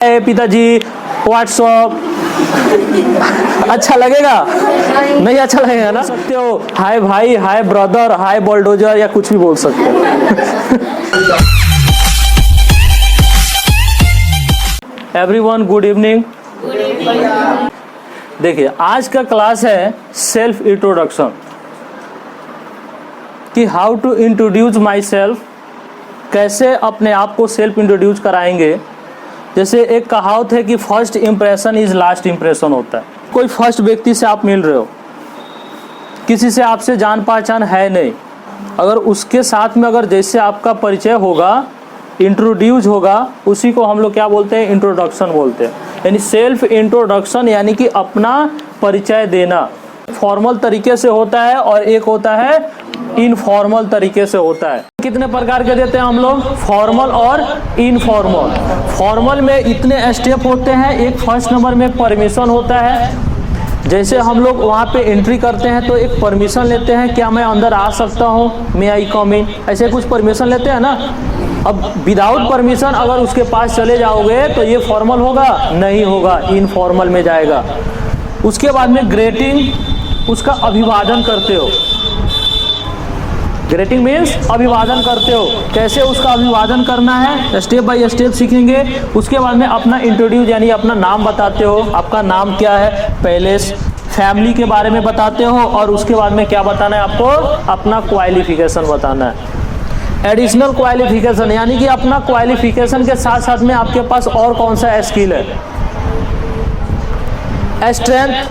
पिताजी व्हाट्सअप अच्छा लगेगा? नहीं अच्छा लगेगा ना? सकते हो हाय भाई, हाय ब्रदर, हाय बुलडोजर या कुछ भी बोल सकते हो। Everyone good evening. देखिए आज का क्लास है सेल्फ इंट्रोडक्शन, कि how to introduce myself, कैसे अपने आप को सेल्फ इंट्रोड्यूस कराएंगे। जैसे एक कहावत है कि first impression is last impression होता है। कोई फर्स्ट व्यक्ति से आप मिल रहे हो, किसी से आपसे जान पहचान है नहीं, अगर उसके साथ में अगर जैसे आपका परिचय होगा, इंट्रोड्यूस होगा, उसी को हम लोग क्या बोलते हैं? इंट्रोडक्शन बोलते हैं। यानी सेल्फ इंट्रोडक्शन यानी कि अपना परिचय देना। फॉर्मल तरीके से होता है और एक होता है इनफॉर्मल तरीके से होता है। कितने प्रकार के देते हैं हम लोग? फॉर्मल और इनफॉर्मल। फॉर्मल में इतने स्टेप होते हैं। एक फर्स्ट नंबर में परमिशन होता है। जैसे हम लोग वहाँ पे एंट्री करते हैं तो एक परमिशन लेते हैं, क्या मैं अंदर आ सकता हूँ, मे आई कम इन, ऐसे कुछ परमिशन लेते हैं ना। अब विदाउट परमिशन अगर उसके पास चले जाओगे तो ये फॉर्मल होगा? नहीं होगा, इनफॉर्मल में जाएगा। उसके बाद में ग्रेटिंग, उसका अभिवादन करते हो। ग्रेटिंग मीन्स अभिवादन करते हो। कैसे उसका अभिवादन करना है स्टेप बाय स्टेप सीखेंगे। उसके बाद में अपना इंट्रोड्यूस यानी अपना नाम बताते हो, आपका नाम क्या है, पहले फैमिली के बारे में बताते हो, और उसके बाद में क्या बताना है आपको? अपना क्वालिफिकेशन बताना है। एडिशनल क्वालिफिकेशन यानी कि अपना क्वालिफिकेशन के साथ साथ में आपके पास और कौन सा स्किल है। स्ट्रेंथ,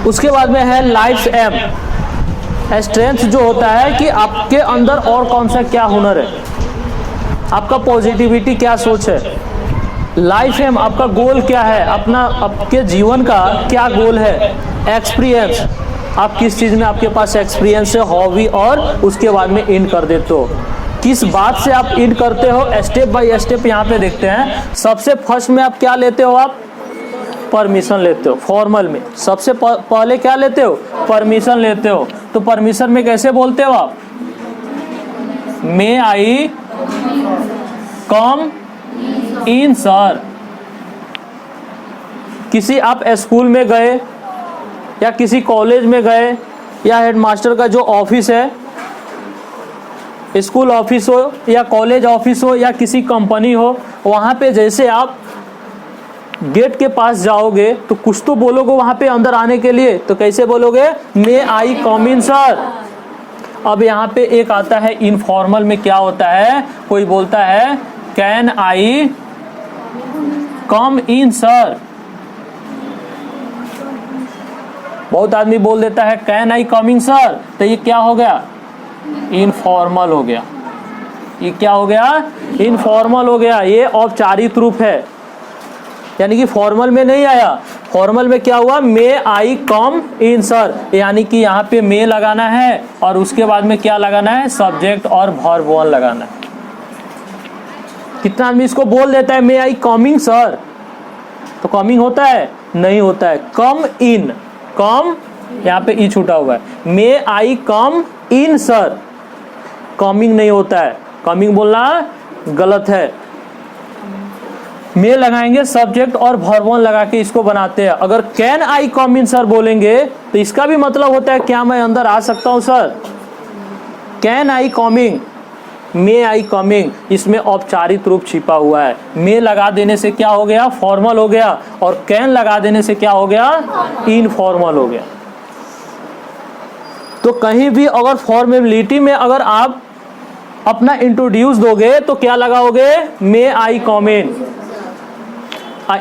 उसके बाद में है लाइफ एम। स्ट्रेंथ जो होता है कि आपके अंदर और कौन सा क्या हुनर है, आपका पॉजिटिविटी क्या सोच है। लाइफ एम, आपका गोल क्या है, अपना आपके जीवन का क्या गोल है। एक्सपीरियंस, आप किस चीज़ में आपके पास एक्सपीरियंस है, हॉबी, और उसके बाद में इन कर देते हो। किस बात से आप इन करते हो, स्टेप बाय स्टेप यहाँ पे देखते हैं। सबसे फर्स्ट में आप क्या लेते हो? आप परमिशन लेते हो। फॉर्मल में सबसे पहले क्या लेते हो? परमिशन लेते हो। तो परमिशन में कैसे बोलते हो आप? मे आई कम इन सर। किसी आप स्कूल में गए या किसी कॉलेज में गए, या हेडमास्टर का जो ऑफिस है, स्कूल ऑफिस हो या कॉलेज ऑफिस हो या किसी कंपनी हो, वहाँ पे जैसे आप गेट के पास जाओगे तो कुछ तो बोलोगे वहां पे अंदर आने के लिए। तो कैसे बोलोगे? मे आई कम इन सर। अब यहाँ पे एक आता है इनफॉर्मल में, क्या होता है? कोई बोलता है can I come in sir. बहुत आदमी बोल देता है can I come in sir, तो ये क्या हो गया? इनफॉर्मल हो गया। ये क्या हो गया? इनफॉर्मल हो गया। ये औपचारिक रूप है, यानी कि फॉर्मल में नहीं आया। फॉर्मल में क्या हुआ? मे आई कम इन सर, यानी कि यहाँ पे मे लगाना है और उसके बाद में क्या लगाना है? सब्जेक्ट और वर्ब वन लगाना है। कितना आदमी इसको बोल देता है मे आई कमिंग सर, तो कमिंग होता है? नहीं होता है। कम इन, कम यहाँ पे ई छूटा हुआ है। मे आई कम इन सर, कमिंग नहीं होता है। कमिंग बोलना गलत है। मे लगाएंगे, सब्जेक्ट और वर्ब वन लगा के इसको बनाते हैं। अगर can I come in sir बोलेंगे तो इसका भी मतलब होता है क्या मैं अंदर आ सकता हूं sir. Can I coming, may I coming, इसमें औपचारिक रूप छिपा हुआ है। मे लगा देने से क्या हो गया? फॉर्मल हो गया, और कैन लगा देने से क्या हो गया? इनफॉर्मल हो गया। तो कहीं भी अगर फॉर्मेलिटी में अगर आप अपना इंट्रोड्यूस दोगे तो क्या लगाओगे? मे आई कम इन।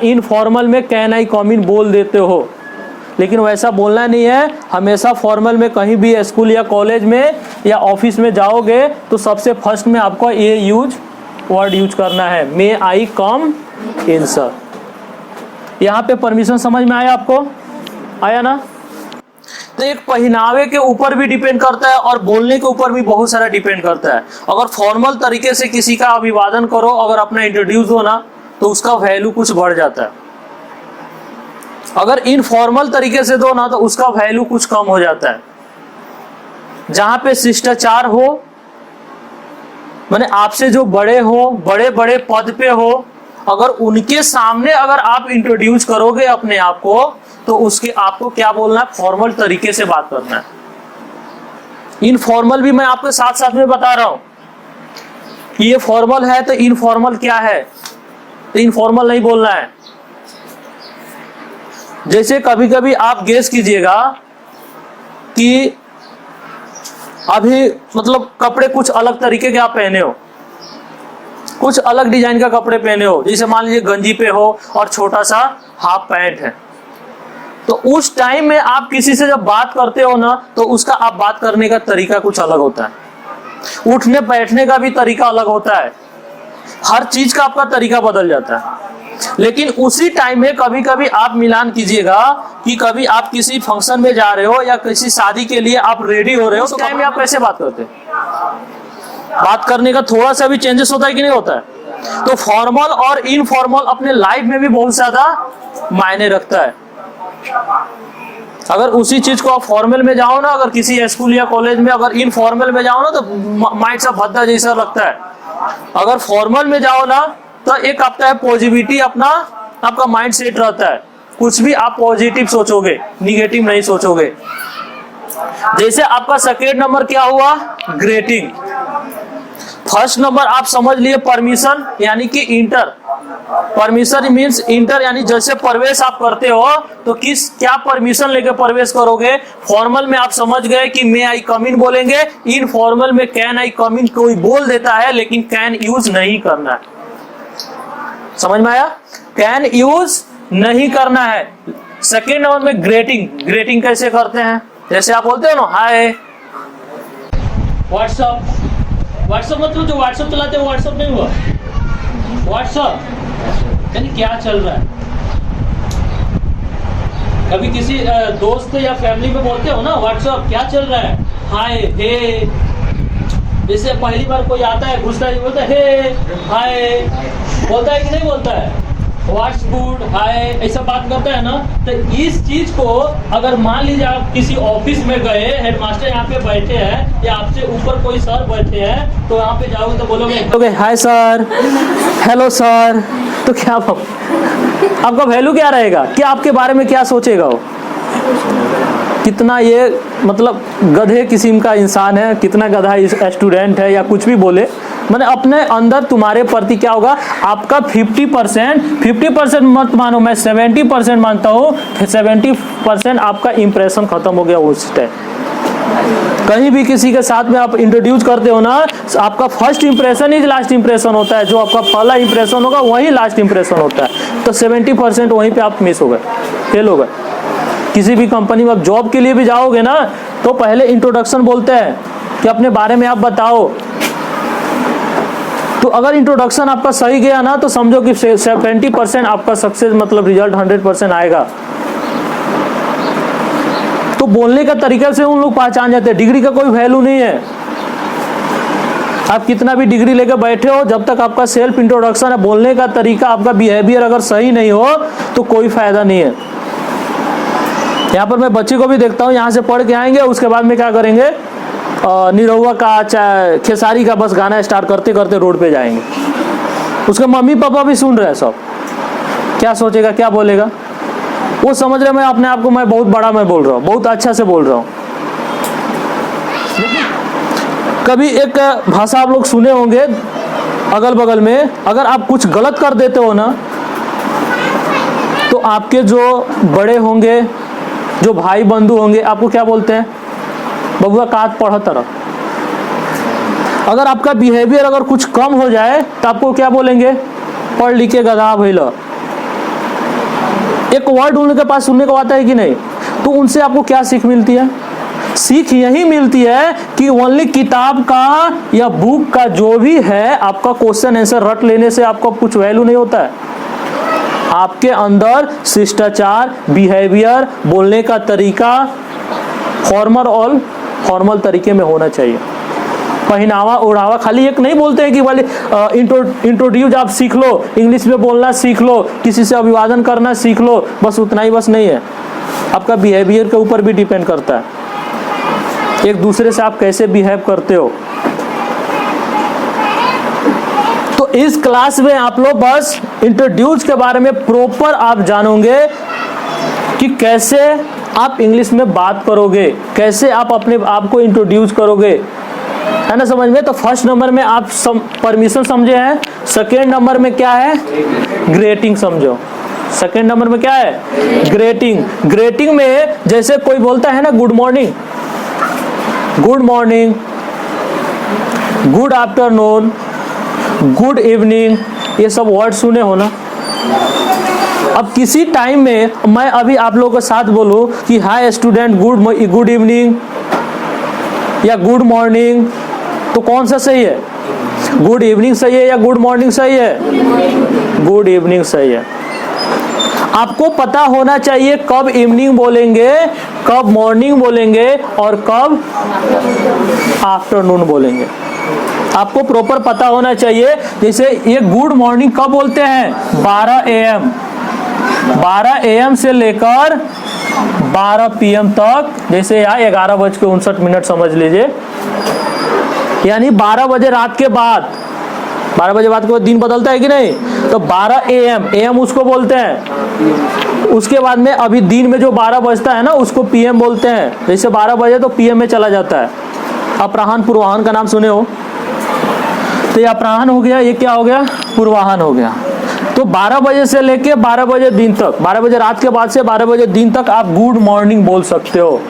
इनफॉर्मल में कैन आई कम इन बोल देते हो, लेकिन वैसा बोलना नहीं है। हमेशा फॉर्मल में कहीं भी स्कूल या कॉलेज में या ऑफिस में जाओगे तो सबसे फर्स्ट में आपको ये वर्ड यूज करना है, मे आई कम इन सर। यहाँ पे परमिशन समझ में आया आपको? आया ना? तो एक पहनावे के ऊपर भी डिपेंड करता है और बोलने के ऊपर भी बहुत सारा डिपेंड करता है। अगर फॉर्मल तरीके से किसी का अभिवादन करो, अगर अपना इंट्रोड्यूस हो ना, तो उसका वैल्यू कुछ बढ़ जाता है। अगर इनफॉर्मल तरीके से दो ना तो उसका वैल्यू कुछ कम हो जाता है। जहां पे शिष्टाचार हो, माने आपसे जो बड़े हो, बड़े बड़े पद पे हो, अगर उनके सामने अगर आप इंट्रोड्यूस करोगे अपने आप को, तो उसके आपको क्या बोलना है, फॉर्मल तरीके से बात करना है। इनफॉर्मल भी मैं आपके साथ साथ में बता रहा हूं। ये फॉर्मल है तो इनफॉर्मल क्या है, तो इनफॉर्मल नहीं बोलना है। जैसे कभी कभी आप गेस कीजिएगा कि अभी मतलब कपड़े कुछ अलग तरीके के आप पहने हो, कुछ अलग डिजाइन का कपड़े पहने हो, जैसे मान लीजिए गंजी पे हो और छोटा सा हाफ पैंट है, तो उस टाइम में आप किसी से जब बात करते हो ना, तो उसका आप बात करने का तरीका कुछ अलग होता है, उठने बैठने का भी तरीका अलग होता है, हर चीज का आपका तरीका बदल जाता है। लेकिन उसी टाइम में कभी कभी आप मिलान कीजिएगा कि कभी आप किसी फंक्शन में जा रहे हो या किसी शादी के लिए आप रेडी हो रहे हो, तो टाइम में आप कैसे बात करते हैं, बात करने का थोड़ा सा भी चेंजेस होता है कि नहीं होता है। तो फॉर्मल और इनफॉर्मल अपने लाइफ में भी बहुत ज्यादा मायने रखता है। अगर उसी चीज को आप फॉर्मल में जाओ ना, अगर किसी स्कूल या कॉलेज में अगर इनफॉर्मल में जाओ ना, तो माइंड सा भद्दा जैसा लगता है। अगर फॉर्मल में जाओ ना, तो एक आपका है पॉजिटिविटी, अपना आपका माइंड सेट रहता है, कुछ भी आप पॉजिटिव सोचोगे, निगेटिव नहीं सोचोगे। जैसे आपका सेकेंड नंबर क्या हुआ, ग्रेटिंग। फर्स्ट नंबर आप समझ लिए परमिशन, यानी कि इंटर। परमिशन मींस इंटर, यानी जैसे प्रवेश आप करते हो तो किस क्या परमिशन लेके प्रवेश करोगे। फॉर्मल में आप समझ गए कि मे आई कम इन बोलेंगे, इनफॉर्मल में कैन आई कम इन कोई बोल देता है, लेकिन कैन यूज नहीं करना है। समझ में आया, कैन यूज नहीं करना है। सेकेंड नंबर में ग्रेटिंग। ग्रेटिंग कैसे करते हैं, जैसे आप बोलते हो ना, हाय व्हाट्सअप। व्हाट्सअप मतलब जो व्हाट्सअप चलाते हैं, व्हाट्सअप नहीं हुआ, व्हाट्सअप यानी क्या चल रहा है। कभी किसी दोस्त या फैमिली में बोलते हो ना, व्हाट्सअप क्या चल रहा है, हाय हे। जैसे पहली बार कोई आता है, घुसता है, बोलता है हे हाय, बोलता है कि नहीं बोलता है, व्हाट्स गुड, हाय, ऐसा बात करता है ना। तो इस चीज को अगर मान लीजिए आप किसी ऑफिस में गए, हेडमास्टर यहाँ पे बैठे हैं या आपसे ऊपर कोई सर बैठे हैं, तो यहाँ पे जाओगे तो बोलोगे हाय सर, हेलो सर, तो क्या आपका वैल्यू क्या रहेगा, क्या आपके बारे में क्या सोचेगा वो, कितना ये मतलब गधे किस्म का इंसान है, कितना गधा स्टूडेंट है, या कुछ भी बोले, मैंने अपने अंदर तुम्हारे प्रति क्या होगा, आपका 50% मत मानो, मैं 70% मानता हूँ, 70% आपका इंप्रेशन खत्म हो गया उस टाइम। कहीं भी किसी के साथ में आप इंट्रोड्यूस करते हो ना, आपका फर्स्ट इंप्रेशन ही लास्ट इंप्रेशन होता है, जो आपका पहला इंप्रेशन होगा वही लास्ट इंप्रेशन होता है। तो 70% वहीं पे आप मिस हो गए, फेल हो गए। किसी भी कंपनी में आप जॉब के लिए भी जाओगे ना, तो पहले इंट्रोडक्शन बोलते हैं कि अपने बारे में आप बताओ। तो अगर इंट्रोडक्शन आपका सही गया ना, तो समझो कि 70% आपका सक्सेस मतलब रिजल्ट 100% आएगा। तो बोलने का तरीका से उन लोग पहचान जाते हैं। डिग्री का कोई वैल्यू नहीं है, आप कितना भी डिग्री लेकर बैठे हो, जब तक आपका सेल्फ इंट्रोडक्शन है, बोलने का तरीका, आपका बिहेवियर अगर सही नहीं हो तो कोई फायदा नहीं है। यहाँ पर मैं बच्चे को भी देखता हूँ, यहाँ से पढ़ के आएंगे, उसके बाद में क्या करेंगे, निरहुआ का चाहे खेसारी का बस गाना स्टार्ट करते करते रोड पे जाएंगे। उसके मम्मी पापा भी सुन रहे हैं, सब क्या सोचेगा, क्या बोलेगा, वो समझ रहे मैं अपने आप को मैं बहुत बड़ा मैं बोल रहा हूँ, बहुत अच्छा से बोल रहा हूँ। कभी एक भाषा आप लोग सुने होंगे अगल बगल में, अगर आप कुछ गलत कर देते हो ना, तो आपके जो बड़े होंगे, जो भाई बंधु होंगे, आपको क्या बोलते हैं, बबुआ कात पढ़ तरह। अगर आपका बिहेवियर अगर कुछ कम हो जाए तो आपको क्या बोलेंगे, पढ़ लिख के गधा भइला। एक वर्ड उनके पास सुनने को आता है कि नहीं, तो उनसे आपको क्या सीख मिलती है, सीख यही मिलती है कि ओनली किताब का या बुक का जो भी है, आपका क्वेश्चन आंसर रट लेने से आपको कुछ वैल्यू नहीं होता है। आपके अंदर शिष्टाचार, बिहेवियर, बोलने का तरीका फॉर्मल तरीके में होना चाहिए। पहनावा ओढ़ावा खाली एक नहीं बोलते हैं कि वाले इंट्रोड्यूस आप सीख लो, इंग्लिश में बोलना सीख लो, किसी से अभिवादन करना सीख लो, बस उतना ही बस नहीं है। आपका बिहेवियर के ऊपर भी डिपेंड करता है, एक दूसरे से आप कैसे बिहेव करते हो। इस क्लास में आप लोग बस इंट्रोड्यूस के बारे में प्रॉपर आप जानोगे कि कैसे आप इंग्लिश में बात करोगे, कैसे आप अपने आप को इंट्रोड्यूस करोगे, है ना समझ में। तो फर्स्ट नंबर में आप परमिशन समझे हैं, सेकेंड नंबर में क्या है, ग्रेटिंग समझो। सेकेंड नंबर में क्या है, ग्रेटिंग। ग्रेटिंग में जैसे कोई बोलता है ना good morning, good morning, good afternoon, good evening, ये सब वर्ड सुने हो ना। अब किसी टाइम में मैं अभी आप लोगों के साथ बोलूं कि हाय स्टूडेंट, गुड इवनिंग या गुड मॉर्निंग, तो कौन सा सही है, गुड इवनिंग सही है या गुड मॉर्निंग सही है, गुड इवनिंग सही है। आपको पता होना चाहिए कब इवनिंग बोलेंगे, कब मॉर्निंग बोलेंगे और कब आफ्टरनून बोलेंगे, आपको प्रॉपर पता होना चाहिए। जैसे ये गुड मॉर्निंग कब बोलते हैं, 12 AM, 12 AM से लेकर 12 PM तक। जैसे यहाँ 11:59 समझ लीजिए, यानी 12 बजे रात के बाद, 12 बजे बाद के बाद दिन बदलता है कि नहीं, तो 12 AM, AM उसको बोलते हैं। उसके बाद में अभी दिन में जो 12 बजता है ना उसको PM बोलते हैं। जैसे 12 बजे तो PM में चला जाता है। अपराह्न पूर्वाह्न का नाम सुने हो, तो ये अपराह्न हो गया, ये क्या हो गया, पूर्वाह्न हो गया। तो 12 बजे से लेके 12 बजे दिन तक, 12 बजे रात के बाद से 12 बजे दिन तक आप गुड मॉर्निंग बोल सकते हो।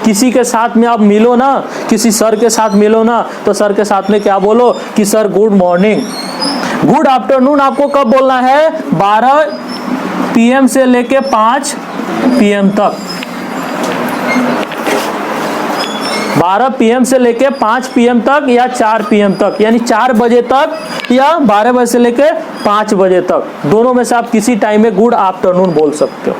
किसी के साथ में आप मिलो ना, किसी सर के साथ मिलो ना, तो सर के साथ में क्या बोलो कि sir good morning. Good afternoon आपको कब बोलना है, 12 PM से लेके 5 PM तक, 12 PM से लेके 5 PM तक या 4 PM तक, यानी 4 बजे तक या 12 बजे से लेके 5 बजे तक, दोनों में से आप किसी टाइम में गुड आफ्टरनून बोल सकते हो।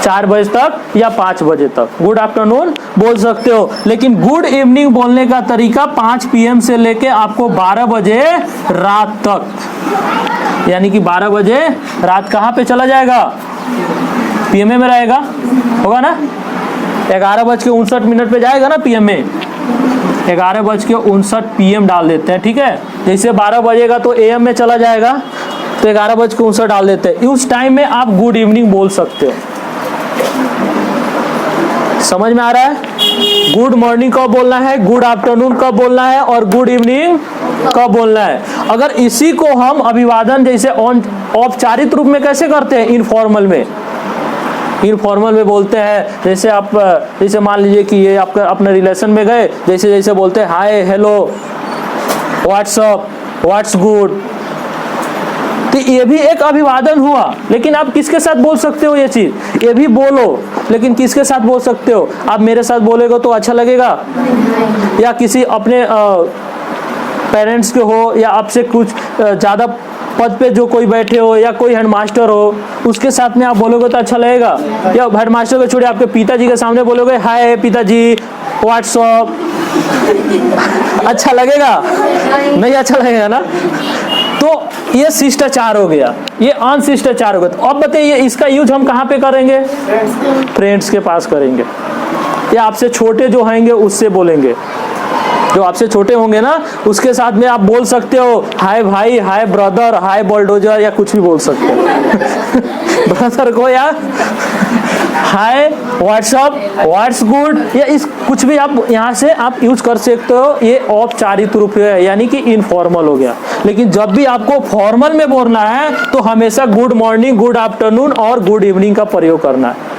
4 बजे तक या 5 बजे तक गुड आफ्टरनून बोल सकते हो। लेकिन गुड इवनिंग बोलने का तरीका 5 PM से लेके आपको 12 बजे रात तक, यानी कि 12 बजे रात कहाँ पे चला जाएगा, PM में रहेगा, होगा ना। 11:59 पे जाएगा ना PM में, 11:59 PM डाल देते हैं, ठीक है। जैसे 12 बजेगा तो AM में चला जाएगा, तो 11:59 डाल देते हैं। उस टाइम में आप गुड इवनिंग बोल सकते हो। समझ में आ रहा है, गुड मॉर्निंग कब बोलना है, गुड आफ्टरनून कब बोलना है और गुड इवनिंग कब बोलना है। अगर इसी को हम अभिवादन जैसे औपचारिक रूप में कैसे करते हैं, इनफॉर्मल में, इनफॉर्मल में बोलते हैं। जैसे आप, जैसे मान लीजिए कि ये आपका अपने रिलेशन में गए, जैसे जैसे बोलते हैं हाय, हेलो, व्हाट्सअप, व्हाट्स गुड, तो ये भी एक अभिवादन हुआ। लेकिन आप किसके साथ बोल सकते हो ये चीज, ये भी बोलो, लेकिन किसके साथ बोल सकते हो, आप मेरे साथ बोलेगा तो अच्छा लगेगा, या किसी अपने पेरेंट्स के हो, या आपसे कुछ ज़्यादा पद पे जो कोई बैठे हो, या कोई हेडमास्टर हो, उसके साथ में आप बोलोगे तो अच्छा लगेगा। या हेडमास्टर को छोड़िए, आपके पिताजी के सामने बोलोगे हाय पिताजी, व्हाट्सअप, अच्छा लगेगा, नहीं अच्छा लगेगा ना। तो ये शिष्टाचार हो गया, ये अनशिष्टाचार हो गया। तो अब बताइए इसका यूज हम कहाँ पे करेंगे, फ्रेंड्स के पास करेंगे, या आपसे छोटे जो होंगे उससे बोलेंगे। जो आपसे छोटे होंगे ना उसके साथ में आप बोल सकते हो हाय भाई, हाय ब्रदर, हाय बुलडोजर, या कुछ भी बोल सकते हो ब्रदर को, या हाय व्हाट्सअप, व्हाट्स गुड, या इस कुछ भी आप यहाँ से आप यूज कर सकते हो। ये औपचारिक रूप है, यानी कि इनफॉर्मल हो गया। लेकिन जब भी आपको फॉर्मल में बोलना है तो हमेशा गुड मॉर्निंग, गुड आफ्टरनून और गुड इवनिंग का प्रयोग करना है।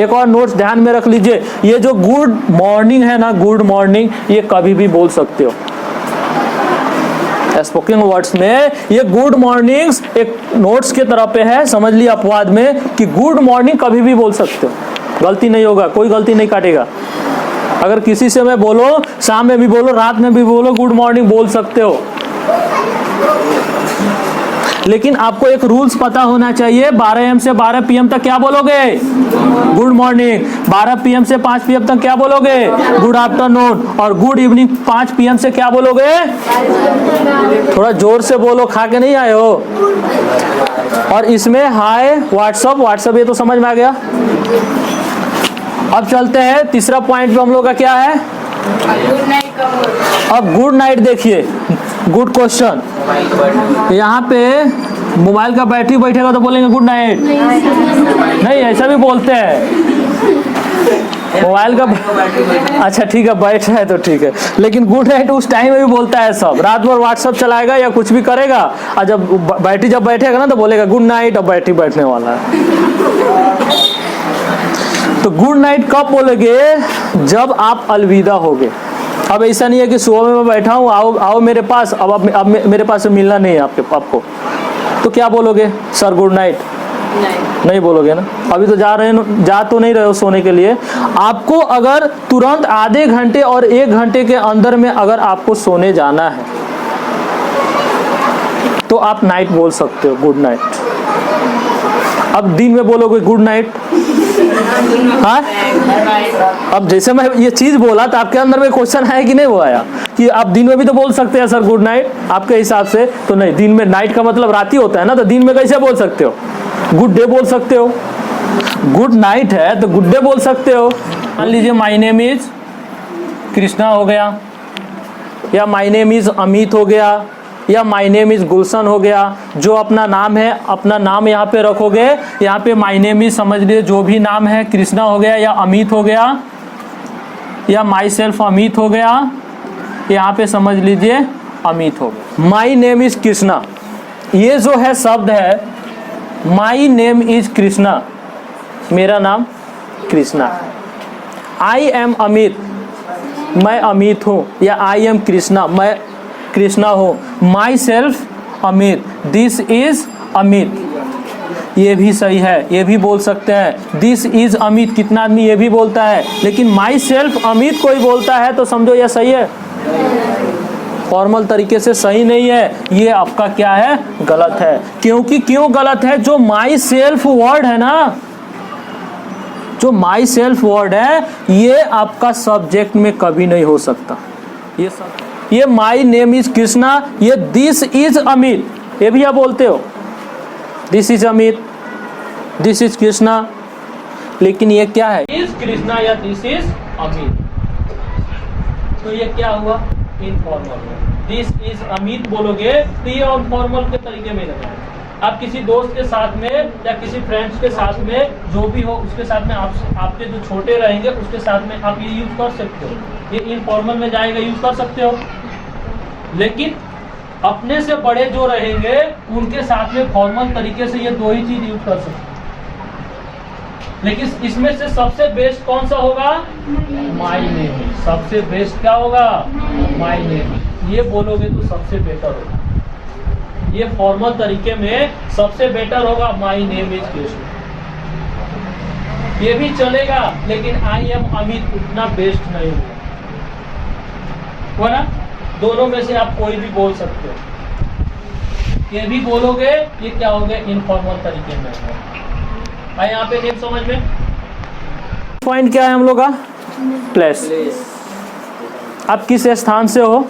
एक और नोट्स ध्यान में रख लीजिए, ये जो गुड मॉर्निंग है ना, गुड मॉर्निंग, ये कभी भी बोल सकते हो। स्पोकन वर्ड्स में ये गुड मॉर्निंग्स एक नोट्स के तरफ पे है, समझ लिया अपवाद में, कि गुड मॉर्निंग कभी भी बोल सकते हो, गलती नहीं होगा, कोई गलती नहीं काटेगा। अगर किसी से मैं बोलो, शाम में भी बोलो, रात में भी बोलो, गुड मॉर्निंग बोल सकते हो। लेकिन आपको एक रूल्स पता होना चाहिए, 12 AM से 12 PM तक क्या बोलोगे, गुड मॉर्निंग, 12 PM से 5 PM तक क्या बोलोगे, गुड आफ्टरनून, और गुड इवनिंग 5 PM से क्या बोलोगे, थोड़ा जोर से बोलो, खा के नहीं आए हो। और इसमें हाय, व्हाट्सअप, व्हाट्सअप ये तो समझ में आ गया। अब चलते हैं तीसरा पॉइंट पे, हम लोग का क्या है, अब गुड नाइट देखिए। Good question. यहाँ पे मोबाइल का बैटरी बैठेगा तो बोलेंगे गुड नाइट? नहीं, ऐसा भी बोलते हैं। मोबाइल का अच्छा ठीक है, बैठ रहा है तो ठीक है, लेकिन गुड नाइट उस टाइम में भी बोलता है सब। रात भर व्हाट्सअप चलाएगा या कुछ भी करेगा, और जब बैटरी जब बैठेगा ना तो बोलेगा गुड नाइट, और बैटरी बैठने वाला है। तो गुड नाइट कब बोलोगे? जब आप अलविदा होगे। अब ऐसा नहीं है कि सुबह में मैं बैठा हूँ, आओ मेरे पास, अब मेरे पास से मिलना नहीं है आपको, तो क्या बोलोगे? Sir good night? नहीं बोलोगे ना। अभी तो जा तो नहीं रहे हो सोने के लिए। आपको अगर तुरंत आधे घंटे और 1 घंटे के अंदर में अगर आपको सोने जाना है तो आप नाइट बोल सकते हो, गुड नाइट। अब दिन में बोलोगे गुड नाइट? हाँ, अब जैसे मैं ये चीज बोला तो आपके अंदर में क्वेश्चन है कि नहीं वो आया कि आप दिन में भी तो बोल सकते हैं सर गुड नाइट आपके हिसाब से? तो नहीं, दिन में, नाइट का मतलब रात ही होता है ना, तो दिन में कैसे बोल सकते हो? गुड डे बोल सकते हो। गुड नाइट है तो गुड डे बोल सकते हो। मान लीजिए माय नेम इज कृष्णा हो गया, या माय नेम इज अमित हो गया, या माय नेम इज गुलशन हो गया। जो अपना नाम है, अपना नाम यहाँ पे रखोगे। यहाँ पे माय नेम इज समझ लीजिए जो भी नाम है, कृष्णा हो गया या अमित हो गया, या माई सेल्फ अमित हो गया, यहाँ पे समझ लीजिए अमित हो गया। माई नेम इज कृष्णा, ये जो है शब्द है माई नेम इज कृष्णा, मेरा नाम कृष्णा। आई एम अमित, मैं अमित हूँ, या आई एम कृष्णा, मैं कृष्णा हूँ। My self Amit, this is Amit, ये भी सही है, ये भी बोल सकते हैं। दिस इज अमित, कितना आदमी ये भी बोलता है, लेकिन माई सेल्फ अमित कोई बोलता है तो समझो ये सही है, फॉर्मल तरीके से सही नहीं है। ये आपका क्या है? गलत है। क्योंकि क्यों गलत है? जो माई सेल्फ वर्ड है ना, जो माई सेल्फ वर्ड है, ये आपका सब्जेक्ट में कभी नहीं हो सकता। ये माई नेम इज कृष्णा, ये दिस इज अमित, ये भी आप बोलते हो, this is Amit, this is Krishna, लेकिन ये क्या है? इज कृष्णा या दिस इज अमित, तो ये क्या हुआ? इनफॉर्मल। दिस इज अमित बोलोगे तो ये और फॉर्मल के तरीके में रहता है। आप किसी दोस्त के साथ में या किसी फ्रेंड्स के साथ में, जो भी हो उसके साथ में, आपके जो छोटे रहेंगे उसके साथ में आप ये यूज कर सकते हो। ये इनफॉर्मल में जाएगा, यूज कर सकते हो। लेकिन अपने से बड़े जो रहेंगे उनके साथ में फॉर्मल तरीके से ये दो ही चीज यूज कर सकते हो। लेकिन इसमें से सबसे बेस्ट कौन सा होगा? My name. सबसे बेस्ट क्या होगा? My name. ये बोलोगे तो सबसे बेटर होगा, ये फॉर्मल तरीके में सबसे बेटर होगा, माई नेम इज कृष्ण। ये भी चलेगा, लेकिन आई एम अमित उतना बेस्ट नहीं होगा ना। दोनों में से आप कोई भी बोल सकते हो। ये भी बोलोगे, ये क्या हो गया? इनफॉर्मल तरीके में। भाई यहाँ पे नेम समझ में। पॉइंट क्या है हम लोग का? प्लेस। आप किस स्थान से हो,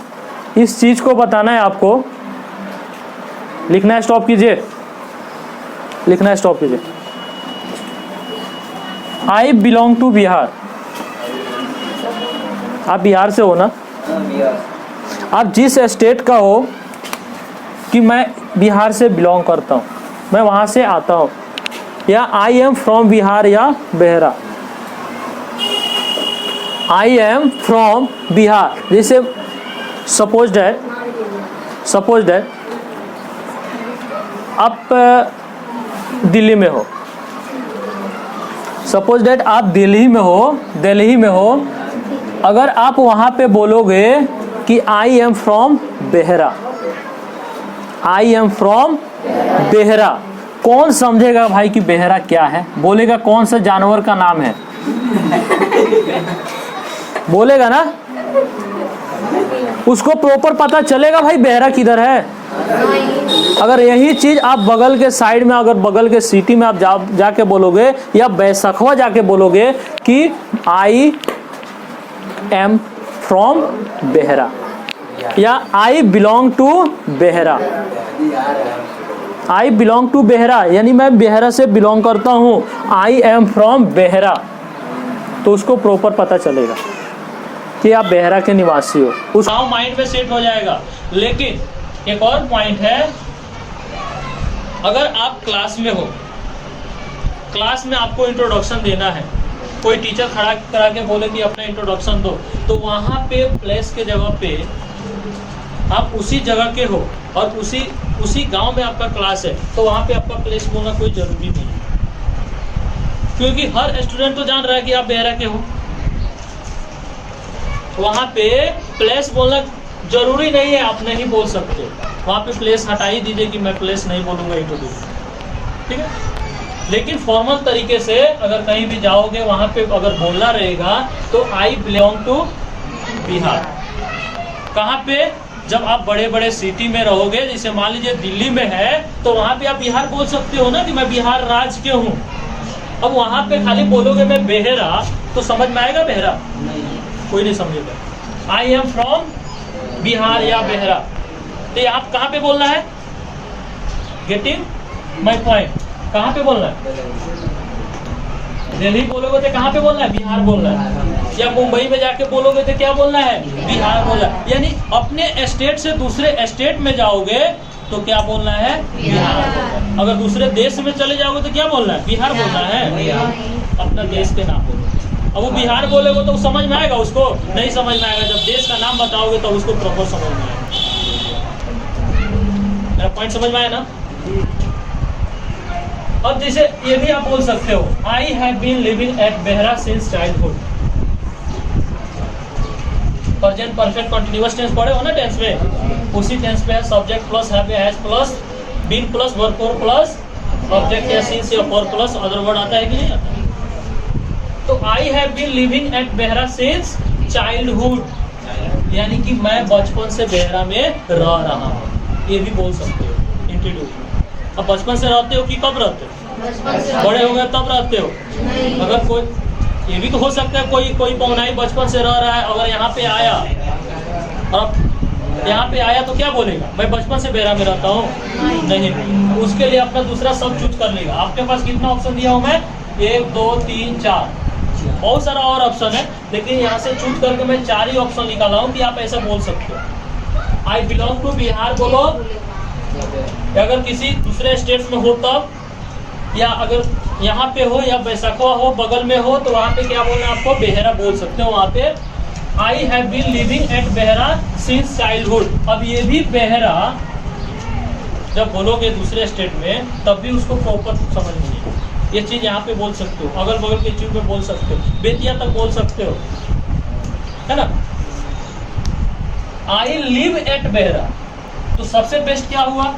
इस चीज को बताना है आपको। लिखना है, स्टॉप कीजिए, लिखना है, स्टॉप कीजिए। I belong to Bihar. आप बिहार से हो ना? आप जिस स्टेट का हो कि मैं बिहार से बिलोंग करता हूँ, मैं वहाँ से आता हूँ, या आई एम फ्रॉम बिहार या Behera. I am from Bihar. जैसे सपोज्ड है आप दिल्ली में हो, सपोज दैट आप दिल्ली में हो, अगर आप वहाँ पे बोलोगे कि I am from Behera, I am from Behera, कौन समझेगा भाई कि बेहरा क्या है? बोलेगा कौन सा जानवर का नाम है? बोलेगा ना, उसको प्रॉपर पता चलेगा भाई बेहरा किधर है। अगर यही चीज आप बगल के साइड में, अगर बगल के सिटी में आप जाके बोलोगे, या बैसखवा जाके बोलोगे कि आई एम फ्रॉम बेहरा, या I belong to Behra, I belong to Behra, यानी मैं बेहरा से बिलोंग करता हूँ, आई एम फ्रॉम बेहरा, तो उसको प्रॉपर पता चलेगा कि आप बेहरा के निवासी हो। उस माइंड में सेट हो जाएगा। लेकिन एक और पॉइंट है, अगर आप क्लास में हो, क्लास में आपको इंट्रोडक्शन देना है, कोई टीचर खड़ा करा के बोले कि अपना इंट्रोडक्शन दो, तो वहाँ पे प्लेस के जगह पे आप उसी जगह के हो और उसी गांव में आपका क्लास है, तो वहाँ पे आपका प्लेस बोलना कोई जरूरी नहीं है, क्योंकि हर स्टूडेंट तो जान रहा है कि आप बेहरा के हो। वहाँ पे प्लेस बोलना जरूरी नहीं है, आप नहीं बोल सकते। वहाँ पे प्लेस हटा ही दीजिए कि मैं प्लेस नहीं बोलूँगा इंट्रोड्यूस, ठीक है। लेकिन फॉर्मल तरीके से अगर कहीं भी जाओगे, वहाँ पे अगर बोलना रहेगा तो आई बिलोंग टू बिहार। कहाँ पे? जब आप बड़े बड़े सिटी में रहोगे, जैसे मान लीजिए दिल्ली में है, तो वहाँ पे आप बिहार बोल सकते हो ना कि मैं बिहार राज्य के हूँ। अब वहाँ पे खाली बोलोगे मैं बेहरा, तो समझ में आएगा बेहरा? कोई नहीं समझेगा। आई एम फ्रॉम बिहार या बेहरा, तो आप कहाँ पे बोलना है? Getting my point. कहाँ पे बोलना है? दिल्ली बोलोगे तो कहाँ पे बोलना है? बिहार बोलना है। या मुंबई में जाके बोलोगे तो क्या बोलना है? बिहार बोलना है। यानी अपने स्टेट से दूसरे स्टेट में जाओगे तो क्या बोलना है? बिहार बोलना है। अगर दूसरे देश में चले जाओगे तो क्या बोलना है? बिहार बोलना है। अपना देश के नाम बोलो। अब वो बिहार बोलेगा तो समझ में आएगा? उसको नहीं समझ में आएगा। जब देश का नाम बताओगे तो उसको प्रॉपर समझ में आएगा। मेरा पॉइंट समझ में आया ना? अब जैसे ये भी आप बोल सकते हो, I have been living at Behra since childhood. Present perfect continuous tense पढ़े हो ना टेंस में, उसी टेंस पे है subject plus have has plus been plus verb four plus object या सिंस या फॉर प्लस अदर वर्ड आता है कि नहीं आता? तो I have been living at Behra since childhood, यानी कि मैं बचपन से बेहरा में रह रहा हूँ। ये भी बोल सकते हो इंट्रोड्यूस। अब बचपन से रहते हो कि कब रहते हो? बड़े हो गए तब रहते हो? अगर कोई, ये भी तो हो सकता है कोई पौनाई बचपन से रह रहा है, अगर यहाँ पे आया और यहाँ पे आया तो क्या बोलेगा? मैं बचपन से बेहरा में रहता हूँ? नहीं, उसके लिए अपना दूसरा सब चूज कर लेगा। आपके पास कितना ऑप्शन दिया हूँ मैं? 1 2 3 4, बहुत सारा और ऑप्शन है, लेकिन यहाँ से चूज करके मैं 4 ही ऑप्शन निकाला हूँ कि आप ऐसा बोल सकते हो। आई बिलोंग टू बिहार बोलो, अगर किसी दूसरे स्टेट में हो तब, या अगर यहाँ पे हो या बैसाखवा हो बगल में हो तो वहाँ पे क्या बोलना है आपको? बेहरा बोल सकते हो। वहाँ पे I have been living at Behra since childhood. अब ये भी बेहरा जब बोलोगे दूसरे स्टेट में तब भी उसको प्रॉपर समझ नहीं है। ये चीज यहाँ पे बोल सकते हो, अगल बगल के चीज में बोल सकते हो, बेतिया तक बोल सकते हो, है ना। आई लिव एट बेहरा, तो सबसे बेस्ट क्या हुआ?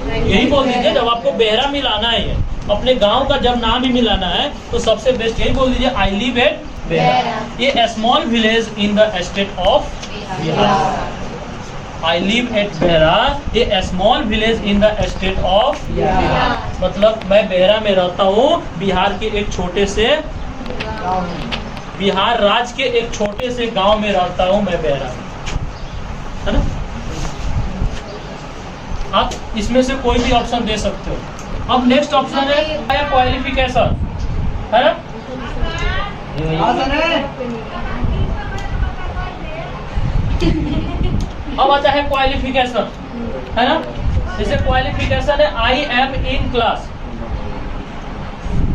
यही बोल दीजिए। जब आपको बेहरा मिलाना है, अपने गांव का जब नाम ही मिलाना है, तो सबसे बेस्ट यही बोल दीजिए, आई लिव एट बेहरा। ये small village in the state of Bihar. I live at Behra, ये small village in the state of Bihar. मतलब मैं बेहरा में रहता हूँ, बिहार के एक छोटे से, बिहार राज्य के एक छोटे से गांव में रहता हूँ मैं बेहरा में, है ना। आप इसमें से कोई भी ऑप्शन दे सकते हो। अब नेक्स्ट ऑप्शन है क्वालिफिकेशन, है ना। अब आता है क्वालिफिकेशन, है ना। जैसे क्वालिफिकेशन है I am in class.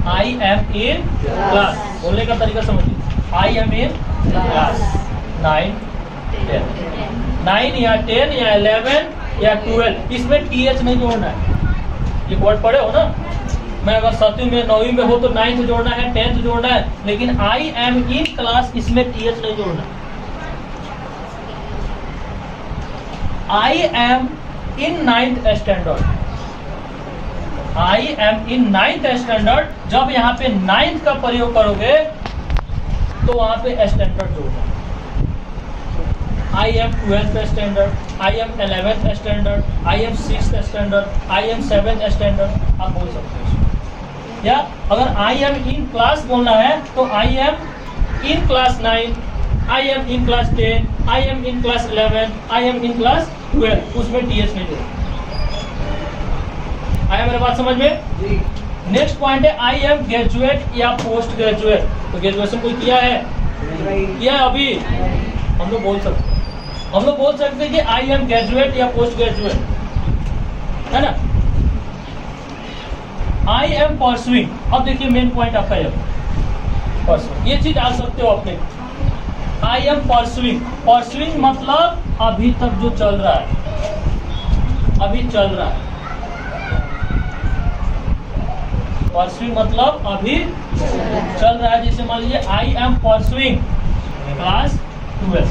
I am in class बोलने का तरीका समझिए। आई एम इन क्लास 9 10, 9 या 10 या 11 या 12, इसमें TH नहीं जोड़ना है। ये वर्ड पढ़े हो ना। मैं अगर 7वीं में 9वीं में हो तो 9th जोड़ना है, 10th जोड़ना है, लेकिन आई एम इन क्लास इसमें TH नहीं जोड़ना है। I am in 9th standard. I am in 9th standard, जब यहाँ पे 9th का प्रयोग करोगे तो वहां पे स्टैंडर्ड जोड़ना है। I am 12th standard, I am 11th standard, I am 6th standard, I am 7th standard, आप बोल सकते हो। या अगर आई एम इन क्लास बोलना है तो I am in class 9, I am in class 10, I am in class 11, I am in class 12, उसमें TH नहीं जोड़ना। आया मेरे बात समझ में? नेक्स्ट पॉइंट है आई एम ग्रेजुएट या पोस्ट ग्रेजुएट। तो ग्रेजुएशन कोई किया है? किया है अभी, हम लोग बोल सकते हैं। हम लोग बोल सकते हैं कि आई एम ग्रेजुएट या पोस्ट ग्रेजुएट, है ना। आई एम परसुइंग, अब देखिए मेन पॉइंट आपका ये चीज डाल सकते हो अपने। आई एम परसुइंग, परसुइंग मतलब अभी तक जो चल रहा है, अभी चल रहा है। परसुइंग मतलब अभी चल रहा है। जैसे मान लीजिए आई एम परसुइंग क्लास 12,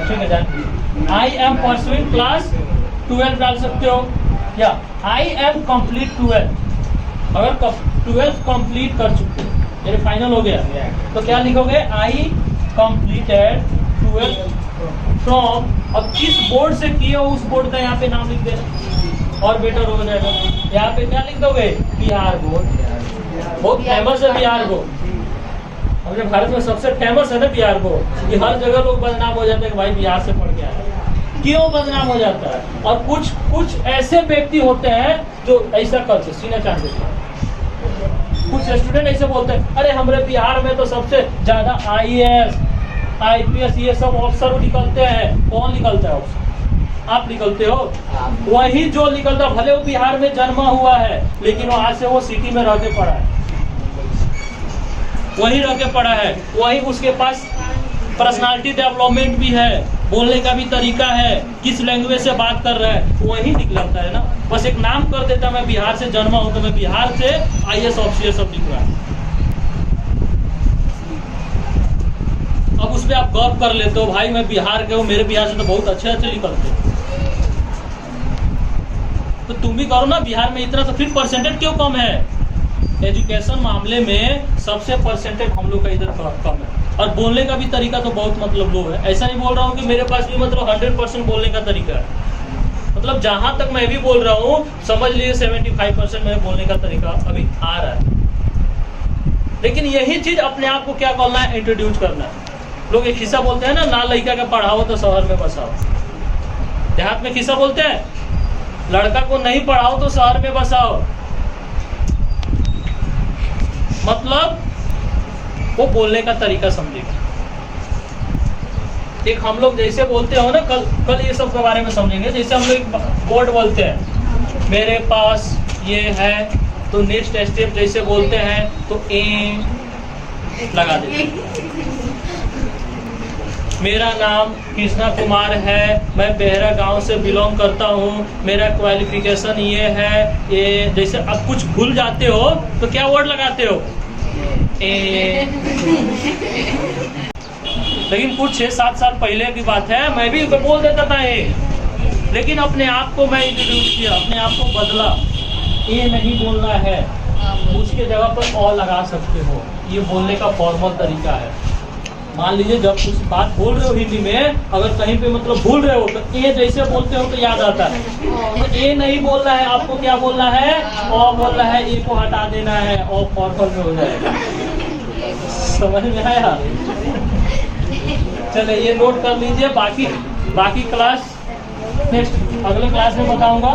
ठीक है जान। आई एम परसुइंग क्लास 12 डाल सकते हो, या आई एम कंप्लीट 12, अगर 12 कंप्लीट कर चुके हो, मेरे फाइनल हो गया, तो क्या लिखोगे, आई कंप्लीटेड 12 फ्रॉम, अब किस बोर्ड से किए हो उस बोर्ड का यहाँ पे नाम लिख देना और बेटर हो जाएगा। यहाँ पे क्या लिख दोगे, बिहार बोर्ड, बहुत फेमस है बिहार बोर्ड, अपने भारत में सबसे फेमस है ना बिहार बोर्ड। ये हर जगह लोग बदनाम हो जाते हैं कि भाई बिहार से पढ़ के आए। क्यों बदनाम हो जाता है? और कुछ ऐसे व्यक्ति होते हैं जो ऐसा करते सीना चाहते हैं। कुछ स्टूडेंट ऐसे बोलते हैं, अरे हमारे बिहार में तो सबसे ज्यादा IAS IPS ये सब अफसर निकलते हैं। कौन निकलता है अफसर? आप निकलते हो। वही जो निकलता, भले वो बिहार में जन्मा हुआ है, लेकिन वो आज से वो सिटी में रह के पड़ा है, वही रह के पड़ा है, वही उसके पास पर्सनालिटी डेवलपमेंट भी है, बोलने का भी तरीका है, किस लैंग्वेज से बात कर रहा है, वही निकलता है ना। बस एक नाम कर देता, मैं बिहार से जन्मा हूं तो मैं बिहार से IAS ऑफिसर सब दिख रहा है। अब उस पर आप गौर कर लेते हो, भाई मैं बिहार के हूँ, मेरे बिहार से तो बहुत अच्छे अच्छे निकलते हैं, तो तुम भी करो ना। बिहार में इतना, तो फिर परसेंटेज क्यों कम है? एजुकेशन मामले में सबसे परसेंटेज हम लोग का इधर कम है, और बोलने का भी तरीका तो बहुत मतलब लो है। ऐसा नहीं बोल रहा हूँ कि मेरे पास भी मतलब 100% बोलने का तरीका है, मतलब जहां तक मैं भी बोल रहा हूँ समझ लीजिए 75% मेरे बोलने का तरीका अभी आ रहा है। लेकिन यही चीज अपने आप को क्या करना है, इंट्रोड्यूस करना है। लोग एक खिस्सा बोलते हैं ना लड़का के पढ़ाओ तो शहर में बसाओ। देहात में खिस्सा बोलते हैं, लड़का को नहीं पढ़ाओ तो शहर में बसाओ, मतलब वो बोलने का तरीका समझेगा। एक हम लोग जैसे बोलते हो ना, कल ये सब के बारे में समझेंगे। जैसे हम लोग वर्ड बोलते हैं, मेरे पास ये है, तो नेक्स्ट स्टेप जैसे बोलते हैं तो ए लगा देते। मेरा नाम कृष्णा कुमार है, मैं बेहरा गांव से बिलोंग करता हूँ, मेरा क्वालिफिकेशन ये है, ये जैसे अब कुछ भूल जाते हो तो क्या वर्ड लगाते हो, ए। लेकिन कुछ 6-7 साल पहले की बात है, मैं भी बोल देता था ए, लेकिन अपने आप को मैं इंट्रोड्यूस किया, अपने आप को बदला, ए नहीं बोलना है, उसके जगह पर और लगा सकते हो। ये बोलने का फॉर्मल तरीका है। मान लीजिए जब कुछ बात बोल रहे हो हिंदी में, अगर कहीं पे मतलब भूल रहे हो तो ए जैसे बोलते हो तो याद आता है। तो ए नहीं बोलना है, आपको क्या बोलना है, ओ बोलना है, ए को हटा देना है, ओ फॉर्मल में हो जाएगा। समझ में आया? चले ये नोट कर लीजिए। बाकी क्लास नेक्स्ट अगले क्लास में बताऊंगा।